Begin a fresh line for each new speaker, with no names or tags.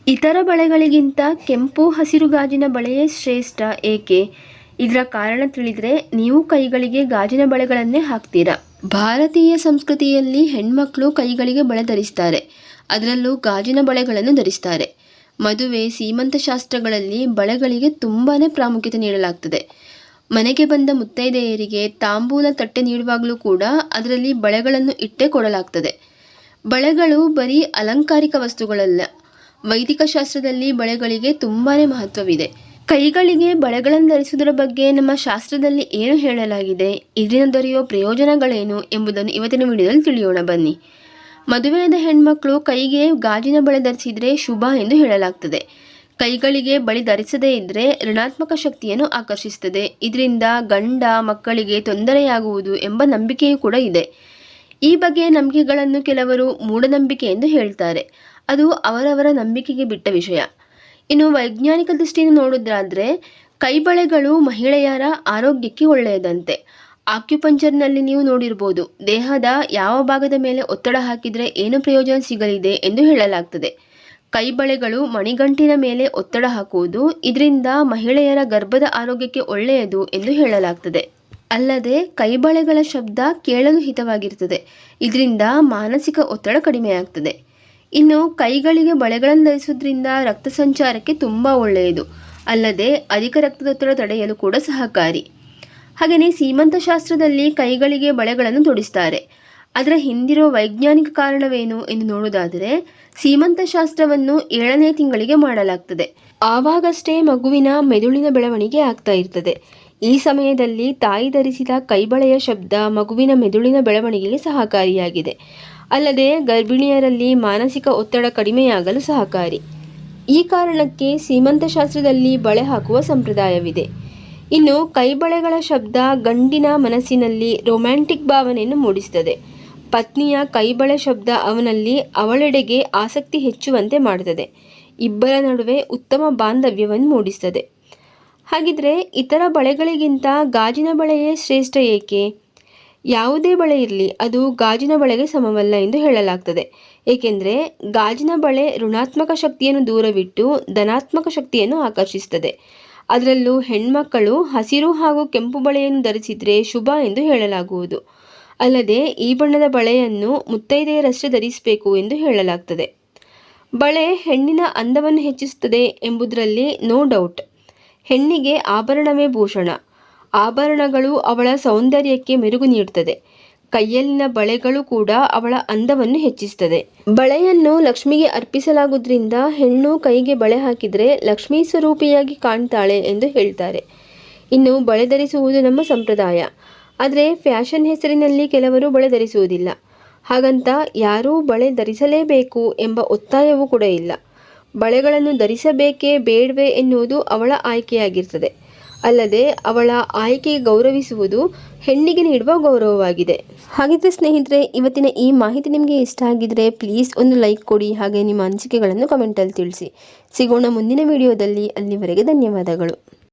ಇತರ ಬಳೆಗಳಿಗಿಂತ ಕೆಂಪು ಹಸಿರು ಗಾಜಿನ ಬಳೆಯೇ ಶ್ರೇಷ್ಠ ಏಕೆ? ಇದರ ಕಾರಣ ತಿಳಿದರೆ ನೀವು ಕೈಗಳಿಗೆ ಗಾಜಿನ ಬಳೆಗಳನ್ನೇ ಹಾಕ್ತೀರಾ. ಭಾರತೀಯ ಸಂಸ್ಕೃತಿಯಲ್ಲಿ ಹೆಣ್ಮಕ್ಳು ಕೈಗಳಿಗೆ ಬಳೆ ಧರಿಸ್ತಾರೆ. ಅದರಲ್ಲೂ ಗಾಜಿನ ಬಳೆಗಳನ್ನು ಧರಿಸ್ತಾರೆ. ಮದುವೆ, ಸೀಮಂತ ಶಾಸ್ತ್ರಗಳಲ್ಲಿ ಬಳೆಗಳಿಗೆ ತುಂಬಾ ಪ್ರಾಮುಖ್ಯತೆ ನೀಡಲಾಗ್ತದೆ. ಮನೆಗೆ ಬಂದ ಮುತ್ತೈದೆಯರಿಗೆ ತಾಂಬೂಲ ತಟ್ಟೆ ನೀಡುವಾಗಲೂ ಕೂಡ ಅದರಲ್ಲಿ ಬಳೆಗಳನ್ನು ಇಟ್ಟೇ ಕೊಡಲಾಗ್ತದೆ. ಬಳೆಗಳು ಬರೀ ಅಲಂಕಾರಿಕ ವಸ್ತುಗಳಲ್ಲ, ವೈದಿಕ ಶಾಸ್ತ್ರದಲ್ಲಿ ಬಳೆಗಳಿಗೆ ತುಂಬಾ ಮಹತ್ವವಿದೆ. ಕೈಗಳಿಗೆ ಬಳೆಗಳನ್ನು ಧರಿಸುವುದರ ಬಗ್ಗೆ ನಮ್ಮ ಶಾಸ್ತ್ರದಲ್ಲಿ ಏನು ಹೇಳಲಾಗಿದೆ, ಇದರಿಂದ ದೊರೆಯುವ ಪ್ರಯೋಜನಗಳೇನು ಎಂಬುದನ್ನು ಇವತ್ತಿನ ವಿಡಿಯೋದಲ್ಲಿ ತಿಳಿಯೋಣ ಬನ್ನಿ. ಮದುವೆಯಾದ ಹೆಣ್ಮಕ್ಳು ಕೈಗೆ ಗಾಜಿನ ಬಳೆ ಧರಿಸಿದರೆ ಶುಭ ಎಂದು ಹೇಳಲಾಗ್ತದೆ. ಕೈಗಳಿಗೆ ಬಳೆ ಧರಿಸದೇ ಇದ್ದರೆ ಋಣಾತ್ಮಕ ಶಕ್ತಿಯನ್ನು ಆಕರ್ಷಿಸುತ್ತದೆ. ಇದರಿಂದ ಗಂಡ ಮಕ್ಕಳಿಗೆ ತೊಂದರೆಯಾಗುವುದು ಎಂಬ ನಂಬಿಕೆಯೂ ಕೂಡ ಇದೆ. ಈ ಬಗೆಯ ನಂಬಿಕೆಗಳನ್ನು ಕೆಲವರು ಮೂಢನಂಬಿಕೆ ಎಂದು ಹೇಳ್ತಾರೆ. ಅದು ಅವರವರ ನಂಬಿಕೆಗೆ ಬಿಟ್ಟ ವಿಷಯ. ಇನ್ನು ವೈಜ್ಞಾನಿಕ ದೃಷ್ಟಿಯಿಂದ ನೋಡೋದಾದ್ರೆ ಕೈಬಳೆಗಳು ಮಹಿಳೆಯರ ಆರೋಗ್ಯಕ್ಕೆ ಒಳ್ಳೆಯದಂತೆ. ಆಕ್ಯುಪಂಕ್ಚರ್ನಲ್ಲಿ ನೀವು ನೋಡಿರ್ಬೋದು, ದೇಹದ ಯಾವ ಭಾಗದ ಮೇಲೆ ಒತ್ತಡ ಹಾಕಿದರೆ ಏನು ಪ್ರಯೋಜನ ಸಿಗಲಿದೆ ಎಂದು ಹೇಳಲಾಗ್ತದೆ. ಕೈಬಳೆಗಳು ಮಣಿಗಂಟಿನ ಮೇಲೆ ಒತ್ತಡ ಹಾಕುವುದು, ಇದರಿಂದ ಮಹಿಳೆಯರ ಗರ್ಭದ ಆರೋಗ್ಯಕ್ಕೆ ಒಳ್ಳೆಯದು ಎಂದು ಹೇಳಲಾಗ್ತದೆ. ಅಲ್ಲದೆ ಕೈಬಳೆಗಳ ಶಬ್ದ ಕೇಳಲು ಹಿತವಾಗಿರ್ತದೆ. ಇದರಿಂದ ಮಾನಸಿಕ ಒತ್ತಡ ಕಡಿಮೆಯಾಗ್ತದೆ. ಇನ್ನು ಕೈಗಳಿಗೆ ಬಳೆಗಳನ್ನು ಧರಿಸುವುದರಿಂದ ರಕ್ತ ಸಂಚಾರಕ್ಕೆ ತುಂಬ ಒಳ್ಳೆಯದು. ಅಲ್ಲದೆ ಅಧಿಕ ರಕ್ತದೊತ್ತಡ ತಡೆಯಲು ಕೂಡ ಸಹಕಾರಿ. ಹಾಗೆಯೇ ಸೀಮಂತ ಶಾಸ್ತ್ರದಲ್ಲಿ ಕೈಗಳಿಗೆ ಬಳೆಗಳನ್ನು ತೊಡಿಸ್ತಾರೆ. ಅದರ ಹಿಂದಿರೋ ವೈಜ್ಞಾನಿಕ ಕಾರಣವೇನು ಎಂದು ನೋಡೋದಾದರೆ, ಸೀಮಂತ ಶಾಸ್ತ್ರವನ್ನು 7ನೇ ತಿಂಗಳಿಗೆ ಮಾಡಲಾಗ್ತದೆ. ಆವಾಗಷ್ಟೇ ಮಗುವಿನ ಮೆದುಳಿನ ಬೆಳವಣಿಗೆ ಆಗ್ತಾ ಇರ್ತದೆ. ಈ ಸಮಯದಲ್ಲಿ ತಾಯಿ ಧರಿಸಿದ ಕೈಬಳೆಯ ಶಬ್ದ ಮಗುವಿನ ಮೆದುಳಿನ ಬೆಳವಣಿಗೆಗೆ ಸಹಕಾರಿಯಾಗಿದೆ. ಅಲ್ಲದೆ ಗರ್ಭಿಣಿಯರಲ್ಲಿ ಮಾನಸಿಕ ಒತ್ತಡ ಕಡಿಮೆಯಾಗಲು ಸಹಕಾರಿ. ಈ ಕಾರಣಕ್ಕೆ ಸೀಮಂತ ಶಾಸ್ತ್ರದಲ್ಲಿ ಬಳೆ ಹಾಕುವ ಸಂಪ್ರದಾಯವಿದೆ. ಇನ್ನು ಕೈಬಳೆಗಳ ಶಬ್ದ ಗಂಡಿನ ಮನಸ್ಸಿನಲ್ಲಿ ರೊಮ್ಯಾಂಟಿಕ್ ಭಾವನೆಯನ್ನು ಮೂಡಿಸುತ್ತದೆ. ಪತ್ನಿಯ ಕೈಬಳೆ ಶಬ್ದ ಅವನಲ್ಲಿ ಅವಳೆಡೆಗೆ ಆಸಕ್ತಿ ಹೆಚ್ಚುವಂತೆ ಮಾಡುತ್ತದೆ. ಇಬ್ಬರ ನಡುವೆ ಉತ್ತಮ ಬಾಂಧವ್ಯವನ್ನು ಮೂಡಿಸುತ್ತದೆ. ಹಾಗಿದ್ರೆ ಇತರ ಬಳೆಗಳಿಗಿಂತ ಗಾಜಿನ ಬಳೆಯೇ ಶ್ರೇಷ್ಠ ಏಕೆ? ಯಾವುದೇ ಬಳೆ ಇರಲಿ, ಅದು ಗಾಜಿನ ಬಳೆಗೆ ಸಮವಲ್ಲ ಎಂದು ಹೇಳಲಾಗ್ತದೆ. ಏಕೆಂದರೆ ಗಾಜಿನ ಬಳೆ ಋಣಾತ್ಮಕ ಶಕ್ತಿಯನ್ನು ದೂರವಿಟ್ಟು ಧನಾತ್ಮಕ ಶಕ್ತಿಯನ್ನು ಆಕರ್ಷಿಸುತ್ತದೆ. ಅದರಲ್ಲೂ ಹೆಣ್ಮಕ್ಕಳು ಹಸಿರು ಹಾಗೂ ಕೆಂಪು ಬಳೆಯನ್ನು ಧರಿಸಿದರೆ ಶುಭ ಎಂದು ಹೇಳಲಾಗುವುದು. ಅಲ್ಲದೆ ಈ ಬಣ್ಣದ ಬಳೆಯನ್ನು ಮುತ್ತೈದೆಯರಷ್ಟೇ ಧರಿಸಬೇಕು ಎಂದು ಹೇಳಲಾಗ್ತದೆ. ಬಳೆ ಹೆಣ್ಣಿನ ಅಂದವನ್ನು ಹೆಚ್ಚಿಸುತ್ತದೆ ಎಂಬುದರಲ್ಲಿ ನೋ ಡೌಟ್. ಹೆಣ್ಣಿಗೆ ಆಭರಣವೇ ಭೂಷಣ. ಆಭರಣಗಳು ಅವಳ ಸೌಂದರ್ಯಕ್ಕೆ ಮೆರುಗು ನೀಡುತ್ತದೆ. ಕೈಯಲ್ಲಿನ ಬಳೆಗಳು ಕೂಡ ಅವಳ ಅಂದವನ್ನು ಹೆಚ್ಚಿಸುತ್ತದೆ. ಬಳೆಯನ್ನು ಲಕ್ಷ್ಮಿಗೆ ಅರ್ಪಿಸಲಾಗುವುದರಿಂದ ಹೆಣ್ಣು ಕೈಗೆ ಬಳೆ ಹಾಕಿದರೆ ಲಕ್ಷ್ಮೀ ಸ್ವರೂಪಿಯಾಗಿ ಕಾಣ್ತಾಳೆ ಎಂದು ಹೇಳ್ತಾರೆ. ಇನ್ನು ಬಳೆ ಧರಿಸುವುದು ನಮ್ಮ ಸಂಪ್ರದಾಯ. ಆದರೆ ಫ್ಯಾಷನ್ ಹೆಸರಿನಲ್ಲಿ ಕೆಲವರು ಬಳೆ ಧರಿಸುವುದಿಲ್ಲ. ಹಾಗಂತ ಯಾರೂ ಬಳೆ ಧರಿಸಲೇಬೇಕು ಎಂಬ ಒತ್ತಾಯವೂ ಕೂಡ ಇಲ್ಲ. ಬಳೆಗಳನ್ನು ಧರಿಸಬೇಕೇ ಬೇಡವೇ ಎನ್ನುವುದು ಅವಳ ಆಯ್ಕೆಯಾಗಿರ್ತದೆ. ಅಲ್ಲದೆ ಅವಳ ಆಯ್ಕೆಗೆ ಗೌರವಿಸುವುದು ಹೆಣ್ಣಿಗೆ ನೀಡುವ ಗೌರವವಾಗಿದೆ. ಹಾಗಿದ್ರೆ ಸ್ನೇಹಿತರೆ, ಇವತ್ತಿನ ಈ ಮಾಹಿತಿ ನಿಮಗೆ ಇಷ್ಟ ಆಗಿದ್ರೆ ಪ್ಲೀಸ್ ಒಂದು ಲೈಕ್ ಕೊಡಿ. ಹಾಗೆ ನಿಮ್ಮ ಅನಿಸಿಕೆಗಳನ್ನು ಕಮೆಂಟಲ್ಲಿ ತಿಳಿಸಿ. ಸಿಗೋಣ ಮುಂದಿನ ವಿಡಿಯೋದಲ್ಲಿ. ಅಲ್ಲಿವರೆಗೆ ಧನ್ಯವಾದಗಳು.